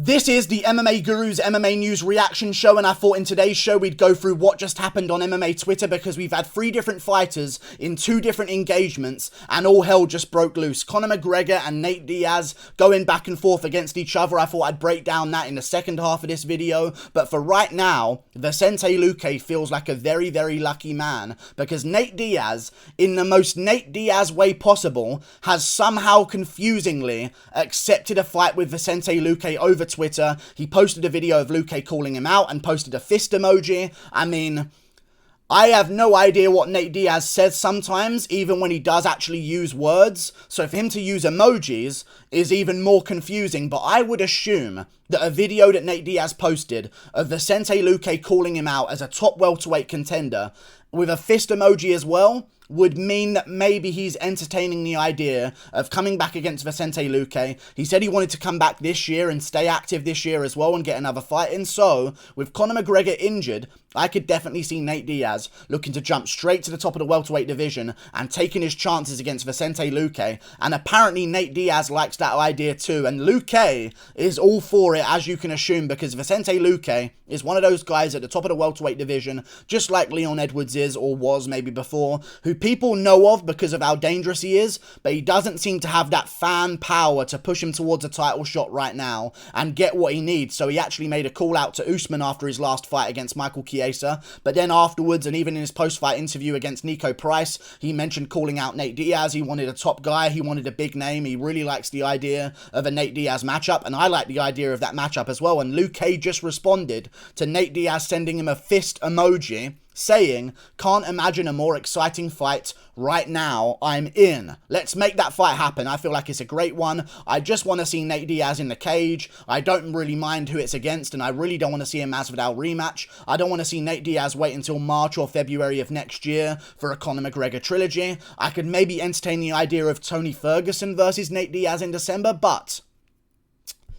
This is the MMA Guru's MMA News reaction show, and I thought in today's show we'd go through what just happened on MMA Twitter, because we've had 3 different fighters in 2 different engagements and all hell just broke loose. Conor McGregor and Nate Diaz going back and forth against each other. I thought I'd break down that in the second half of this video, but for right now, Vicente Luque feels like a very, very lucky man, because Nate Diaz, in the most Nate Diaz way possible, has somehow confusingly accepted a fight with Vicente Luque over Twitter. He posted a video of Luque calling him out and posted a fist emoji. I mean, I have no idea what Nate Diaz says sometimes, even when he does actually use words. So for him to use emojis is even more confusing. But I would assume that a video that Nate Diaz posted of Vicente Luque calling him out as a top welterweight contender with a fist emoji as well would mean that maybe he's entertaining the idea of coming back against Vicente Luque. He said he wanted to come back this year and stay active this year as well and get another fight in. So, with Conor McGregor injured, I could definitely see Nate Diaz looking to jump straight to the top of the welterweight division and taking his chances against Vicente Luque. And apparently Nate Diaz likes that idea too. And Luque is all for it, as you can assume, because Vicente Luque is one of those guys at the top of the welterweight division, just like Leon Edwards is, or was maybe before, who people know of because of how dangerous he is, but he doesn't seem to have that fan power to push him towards a title shot right now and get what he needs. So he actually made a call out to Usman after his last fight against Michael Chiesa, but then afterwards, and even in his post-fight interview against Nico Price, he mentioned calling out Nate Diaz. He wanted a top guy, he wanted a big name, he really likes the idea of a Nate Diaz matchup, and I like the idea of that matchup as well. And Luque just responded to Nate Diaz sending him a fist emoji, saying, "Can't imagine a more exciting fight right now, I'm in. Let's make that fight happen." I feel like it's a great one. I just want to see Nate Diaz in the cage. I don't really mind who it's against, and I really don't want to see a Masvidal rematch. I don't want to see Nate Diaz wait until March or February of next year for a Conor McGregor trilogy. I could maybe entertain the idea of Tony Ferguson versus Nate Diaz in December, but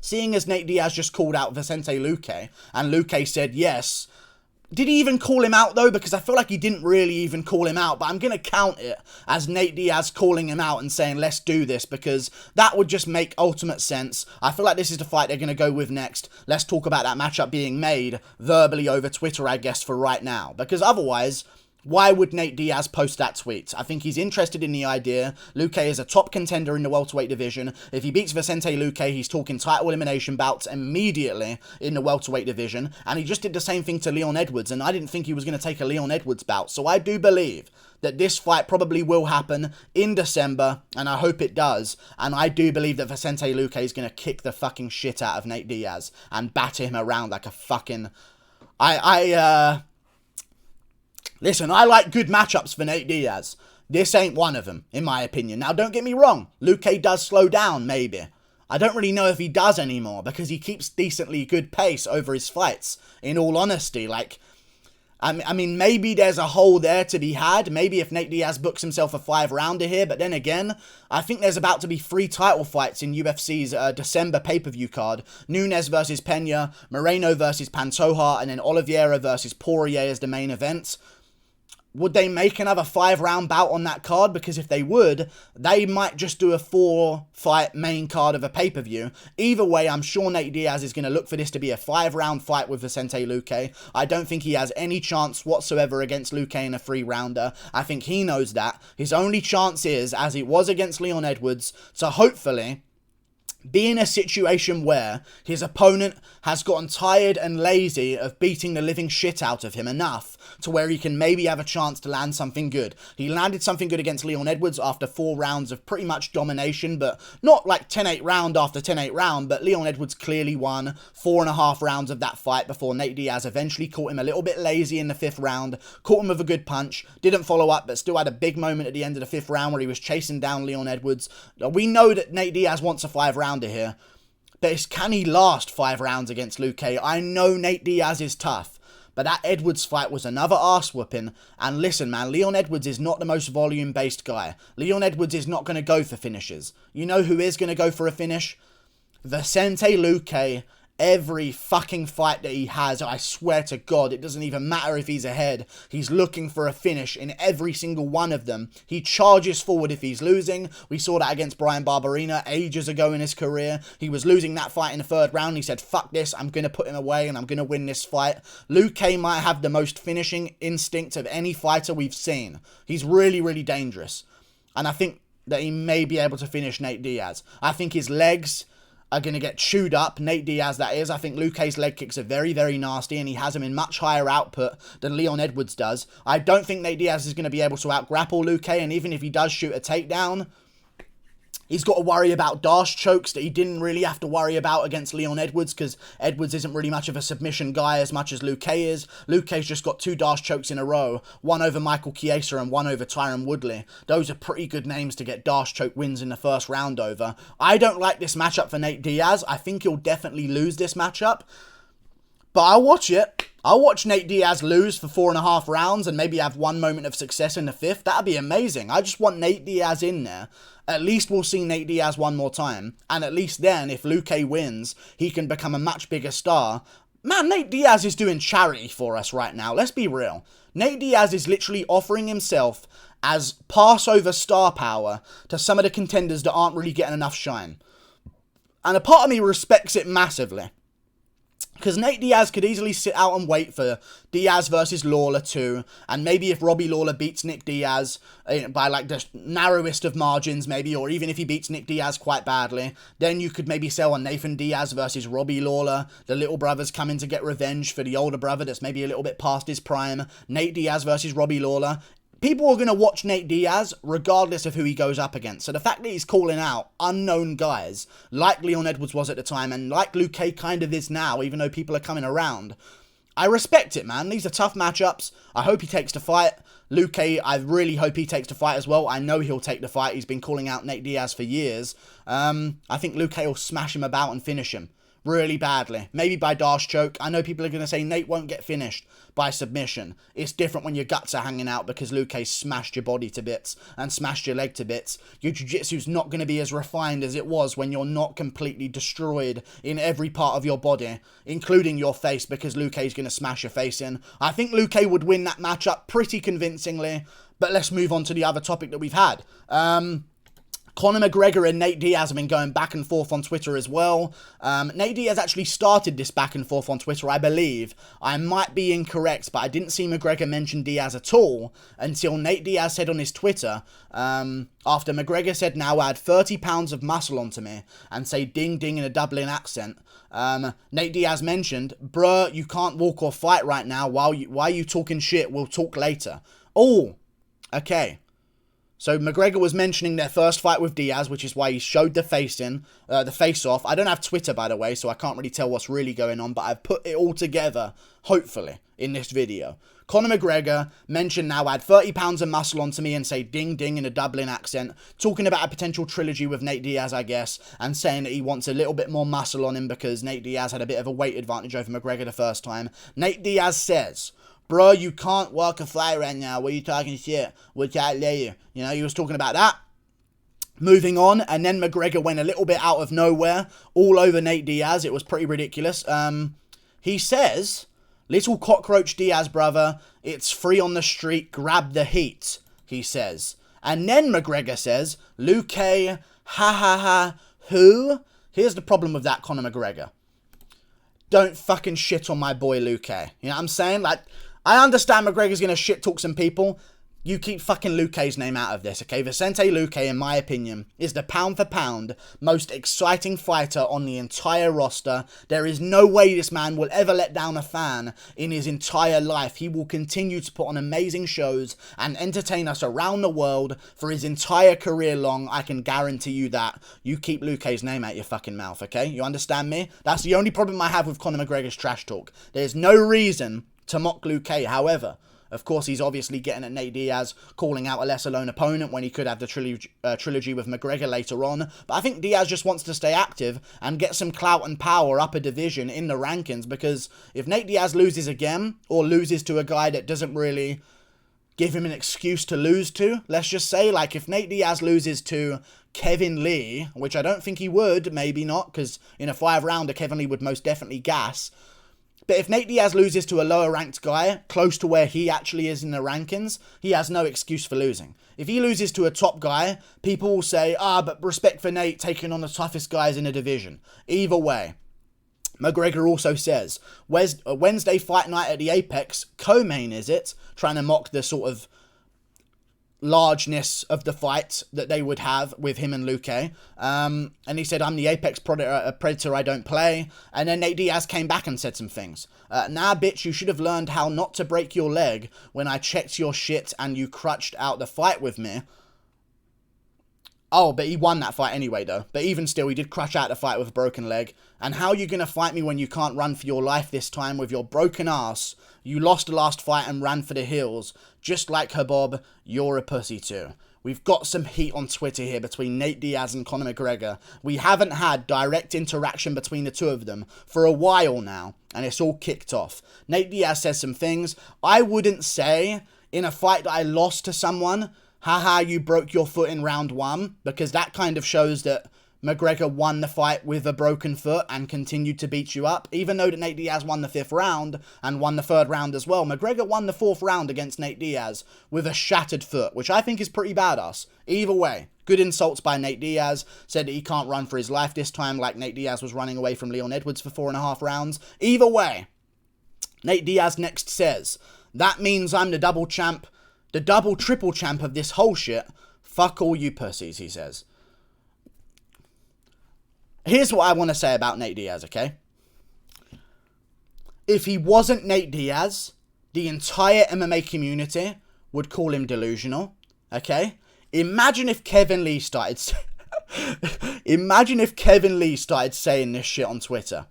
seeing as Nate Diaz just called out Vicente Luque, and Luque said yes. Did he even call him out though? Because I feel like he didn't really even call him out, but I'm going to count it as Nate Diaz calling him out and saying, let's do this, because that would just make ultimate sense. I feel like this is the fight they're going to go with next. Let's talk about that matchup being made verbally over Twitter, I guess, for right now, because otherwise, why would Nate Diaz post that tweet? I think he's interested in the idea. Luque is a top contender in the welterweight division. If he beats Vicente Luque, he's talking title elimination bouts immediately in the welterweight division. And he just did the same thing to Leon Edwards, and I didn't think he was going to take a Leon Edwards bout. So I do believe that this fight probably will happen in December, and I hope it does. And I do believe that Vicente Luque is going to kick the fucking shit out of Nate Diaz and batter him around like a fucking... Listen, I like good matchups for Nate Diaz. This ain't one of them, in my opinion. Now, don't get me wrong. Luque does slow down, maybe. I don't really know if he does anymore, because he keeps decently good pace over his fights, in all honesty. Like, I mean, maybe there's a hole there to be had. Maybe if Nate Diaz books himself a 5-rounder here. But then again, I think there's about to be 3 title fights in UFC's December pay-per-view card. Nunes versus Pena, Moreno versus Pantoja, and then Oliveira versus Poirier as the main event. Would they make another 5-round bout on that card? Because if they would, they might just do a 4-fight main card of a pay-per-view. Either way, I'm sure Nate Diaz is going to look for this to be a 5-round fight with Vicente Luque. I don't think he has any chance whatsoever against Luque in a 3-rounder. I think he knows that. His only chance is, as it was against Leon Edwards, to hopefully be in a situation where his opponent has gotten tired and lazy of beating the living shit out of him enough to where he can maybe have a chance to land something good. He landed something good against Leon Edwards after 4 rounds of pretty much domination, but not like 10-8 round after 10-8 round, but Leon Edwards clearly won 4.5 rounds of that fight before Nate Diaz eventually caught him a little bit lazy in the 5th round, caught him with a good punch, didn't follow up, but still had a big moment at the end of the 5th round where he was chasing down Leon Edwards. We know that Nate Diaz wants a 5-rounder here, but can he last 5 rounds against Luque? I know Nate Diaz is tough, but that Edwards fight was another arse whooping. And listen, man, Leon Edwards is not the most volume-based guy. Leon Edwards is not going to go for finishes. You know who is going to go for a finish? Vicente Luque Every fucking fight that he has, I swear to God, it doesn't even matter if he's ahead. He's looking for a finish in every single one of them. He charges forward if he's losing. We saw that against Brian Barberena ages ago in his career. He was losing that fight in the third round. He said, fuck this, I'm going to put him away and I'm going to win this fight. Luque might have the most finishing instinct of any fighter we've seen. He's really, really dangerous. And I think that he may be able to finish Nate Diaz. I think his legs are going to get chewed up. Nate Diaz, that is. I think Luque's leg kicks are very, very nasty, and he has them in much higher output than Leon Edwards does. I don't think Nate Diaz is going to be able to out-grapple Luque, and even if he does shoot a takedown, he's got to worry about dash chokes that he didn't really have to worry about against Leon Edwards, because Edwards isn't really much of a submission guy as much as Luque is. Luque's just got 2 dash chokes in a row, one over Michael Chiesa and one over Tyron Woodley. Those are pretty good names to get dash choke wins in the first round over. I don't like this matchup for Nate Diaz. I think he'll definitely lose this matchup, but I'll watch it. I'll watch Nate Diaz lose for 4.5 rounds and maybe have one moment of success in the 5th. That'd be amazing. I just want Nate Diaz in there. At least we'll see Nate Diaz one more time. And at least then, if Luque wins, he can become a much bigger star. Man, Nate Diaz is doing charity for us right now. Let's be real. Nate Diaz is literally offering himself as Passover star power to some of the contenders that aren't really getting enough shine. And a part of me respects it massively. Because Nate Diaz could easily sit out and wait for Diaz versus Lawler 2. And maybe if Robbie Lawler beats Nick Diaz by like the narrowest of margins maybe. Or even if he beats Nick Diaz quite badly. Then you could maybe sell on Nathan Diaz versus Robbie Lawler. The little brother's coming to get revenge for the older brother that's maybe a little bit past his prime. Nate Diaz versus Robbie Lawler. People are going to watch Nate Diaz regardless of who he goes up against. So the fact that he's calling out unknown guys, like Leon Edwards was at the time, and like Luque kind of is now, even though people are coming around, I respect it, man. These are tough matchups. I hope he takes the fight. Luque, I really hope he takes the fight as well. I know he'll take the fight. He's been calling out Nate Diaz for years. I think Luque will smash him about and finish him really badly. Maybe by dash choke. I know people are going to say Nate won't get finished by submission. It's different when your guts are hanging out because Luque smashed your body to bits and smashed your leg to bits. Your jiu-jitsu's not going to be as refined as it was when you're not completely destroyed in every part of your body, including your face, because Luque's going to smash your face in. I think Luque would win that matchup pretty convincingly, but let's move on to the other topic that we've had. Conor McGregor and Nate Diaz have been going back and forth on Twitter as well. Nate Diaz actually started this back and forth on Twitter, I believe. I might be incorrect, but I didn't see McGregor mention Diaz at all until Nate Diaz said on his Twitter, after McGregor said, now add 30 pounds of muscle onto me and say ding ding in a Dublin accent. Nate Diaz mentioned, bruh, you can't walk or fight right now. Why are you talking shit? We'll talk later. Oh, okay. So McGregor was mentioning their first fight with Diaz, which is why he showed the face-off. I don't have Twitter, by the way, so I can't really tell what's really going on, but I've put it all together, hopefully, in this video. Conor McGregor mentioned now add 30 pounds of muscle onto me and say ding ding in a Dublin accent, talking about a potential trilogy with Nate Diaz, I guess, and saying that he wants a little bit more muscle on him because Nate Diaz had a bit of a weight advantage over McGregor the first time. Nate Diaz says, bro, you can't walk a fly right now. What are you talking shit? Which I lay you. You know, he was talking about that. Moving on, and then McGregor went a little bit out of nowhere, all over Nate Diaz. It was pretty ridiculous. He says, little cockroach Diaz, brother, it's free on the street, grab the heat, he says. And then McGregor says, Luque, ha ha ha, who? Here's the problem with that, Conor McGregor. Don't fucking shit on my boy Luque. You know what I'm saying? Like, I understand McGregor's going to shit talk some people. You keep fucking Luque's name out of this, okay? Vicente Luque, in my opinion, is the pound for pound most exciting fighter on the entire roster. There is no way this man will ever let down a fan in his entire life. He will continue to put on amazing shows and entertain us around the world for his entire career long. I can guarantee you that. You keep Luque's name out your fucking mouth, okay? You understand me? That's the only problem I have with Conor McGregor's trash talk. There's no reason to mock Luque, however. Of course, he's obviously getting at Nate Diaz, calling out a lesser-known opponent when he could have the trilogy with McGregor later on. But I think Diaz just wants to stay active and get some clout and power up a division in the rankings, because if Nate Diaz loses again, or loses to a guy that doesn't really give him an excuse to lose to. Let's just say, like, if Nate Diaz loses to Kevin Lee, which I don't think he would, maybe not, because in a 5-rounder, Kevin Lee would most definitely gas. But if Nate Diaz loses to a lower ranked guy, close to where he actually is in the rankings, he has no excuse for losing. If he loses to a top guy, people will say, but respect for Nate taking on the toughest guys in the division. Either way. McGregor also says, Wednesday fight night at the Apex, co-main is it? Trying to mock the sort of largeness of the fight that they would have with him and Luque. And he said, I'm the Apex predator, I don't play. And then Nate Diaz came back and said some things. Nah, bitch, you should have learned how not to break your leg when I checked your shit and you crutched out the fight with me. Oh, but he won that fight anyway, though. But even still, he did crush out the fight with a broken leg. And how are you going to fight me when you can't run for your life this time with your broken ass? You lost the last fight and ran for the hills. Just like Habob, you're a pussy too. We've got some heat on Twitter here between Nate Diaz and Conor McGregor. We haven't had direct interaction between the two of them for a while now. And it's all kicked off. Nate Diaz says some things. I wouldn't say in a fight that I lost to someone, haha, you broke your foot in round 1, because that kind of shows that McGregor won the fight with a broken foot and continued to beat you up. Even though that Nate Diaz won the 5th round and won the 3rd round as well, McGregor won the 4th round against Nate Diaz with a shattered foot, which I think is pretty badass. Either way, good insults by Nate Diaz. Said that he can't run for his life this time, like Nate Diaz was running away from Leon Edwards for 4.5 rounds. Either way, Nate Diaz next says, that means I'm the double champ, the double triple champ of this whole shit. Fuck all you pussies, he says. Here's what I want to say about Nate Diaz, okay? If he wasn't Nate Diaz, the entire MMA community would call him delusional, okay? Imagine if Kevin Lee started saying this shit on Twitter.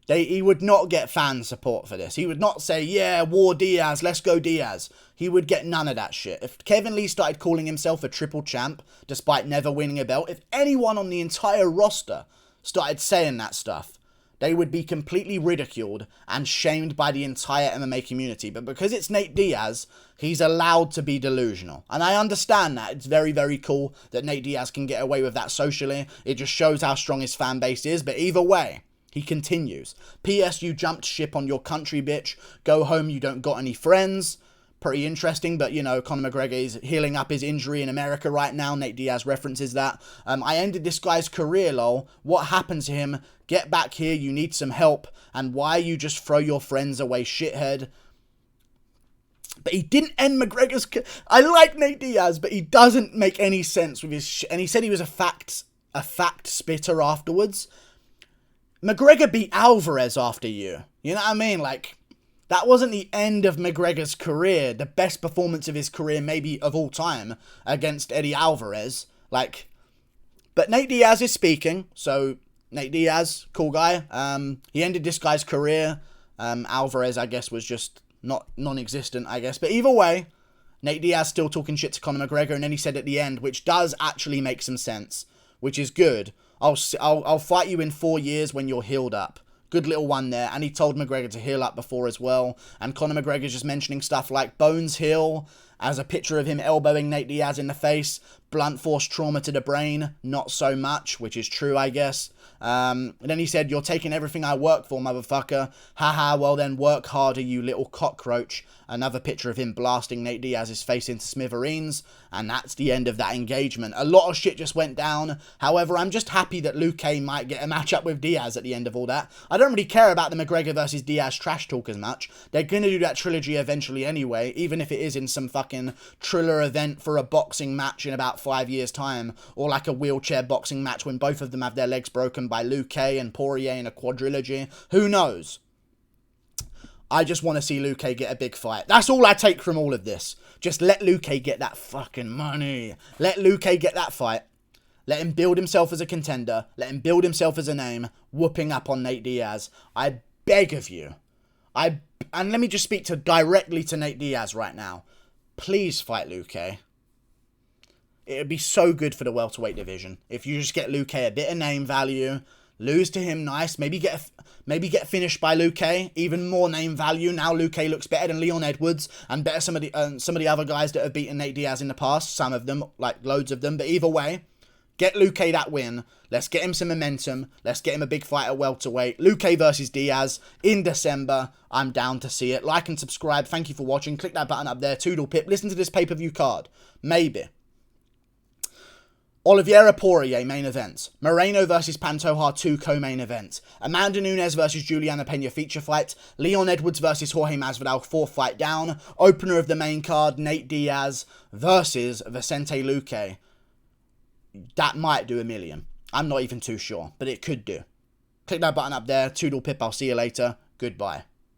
He would not get fan support for this. He would not say, yeah, war Diaz, let's go Diaz. He would get none of that shit. If Kevin Lee started calling himself a triple champ, despite never winning a belt, if anyone on the entire roster started saying that stuff, they would be completely ridiculed and shamed by the entire MMA community. But because it's Nate Diaz, he's allowed to be delusional. And I understand that. It's very, very cool that Nate Diaz can get away with that socially. It just shows how strong his fan base is. But either way, he continues. P.S. You jumped ship on your country, bitch. Go home, you don't got any friends. Pretty interesting, but, you know, Conor McGregor is healing up his injury in America right now. Nate Diaz references that. I ended this guy's career, lol. What happened to him? Get back here, you need some help. And why you just throw your friends away, shithead? But he didn't end McGregor's... I like Nate Diaz, but he doesn't make any sense with his... And he said he was a fact spitter afterwards. McGregor beat Alvarez after you. You know what I mean? Like, that wasn't the end of McGregor's career. The best performance of his career, maybe of all time, against Eddie Alvarez. Like, but Nate Diaz is speaking. So, Nate Diaz, cool guy. He ended this guy's career. Alvarez, I guess, was just non-existent, I guess. But either way, Nate Diaz still talking shit to Conor McGregor. And then he said at the end, which does actually make some sense, which is good. I'll fight you in 4 years when you're healed up. Good little one there. And he told McGregor to heal up before as well. And Conor McGregor's just mentioning stuff like Bones Hill as a picture of him elbowing Nate Diaz in the face. Blunt force trauma to the brain. Not so much, which is true, I guess. And then he said, you're taking everything I work for, motherfucker. Haha, well then work harder, you little cockroach. Another picture of him blasting Nate Diaz's face into smithereens. And that's the end of that engagement. A lot of shit just went down. However, I'm just happy that Luque might get a matchup with Diaz at the end of all that. I don't really care about the McGregor versus Diaz trash talk as much. They're going to do that trilogy eventually anyway, even if it is in some fucking Triller event for a boxing match in about 5 years' time. Or like a wheelchair boxing match when both of them have their legs broken by Luque and Poirier in a quadrilogy. Who knows? I just want to see Luque get a big fight. That's all I take from all of this. Just let Luque get that fucking money. Let Luque get that fight. Let him build himself as a contender. Let him build himself as a name. Whooping up on Nate Diaz. I beg of you. And let me just speak directly to Nate Diaz right now. Please fight Luque. It would be so good for the welterweight division. If you just get Luque a bit of name value. Lose to him, nice. Maybe get finished by Luque. Even more name value. Now Luque looks better than Leon Edwards and better some of the other guys that have beaten Nate Diaz in the past. Some of them, like loads of them. But either way, get Luque that win. Let's get him some momentum. Let's get him a big fight at welterweight. Luque versus Diaz in December. I'm down to see it. Like and subscribe. Thank you for watching. Click that button up there. Toodle pip. Listen to this pay-per-view card. Maybe. Oliveira Poirier, main event. Moreno versus Pantoja, 2 co-main events. Amanda Nunes versus Juliana Pena, feature fight. Leon Edwards versus Jorge Masvidal, 4th fight down. Opener of the main card, Nate Diaz versus Vicente Luque. That might do $1 million. I'm not even too sure, but it could do. Click that button up there. Toodle pip. I'll see you later. Goodbye.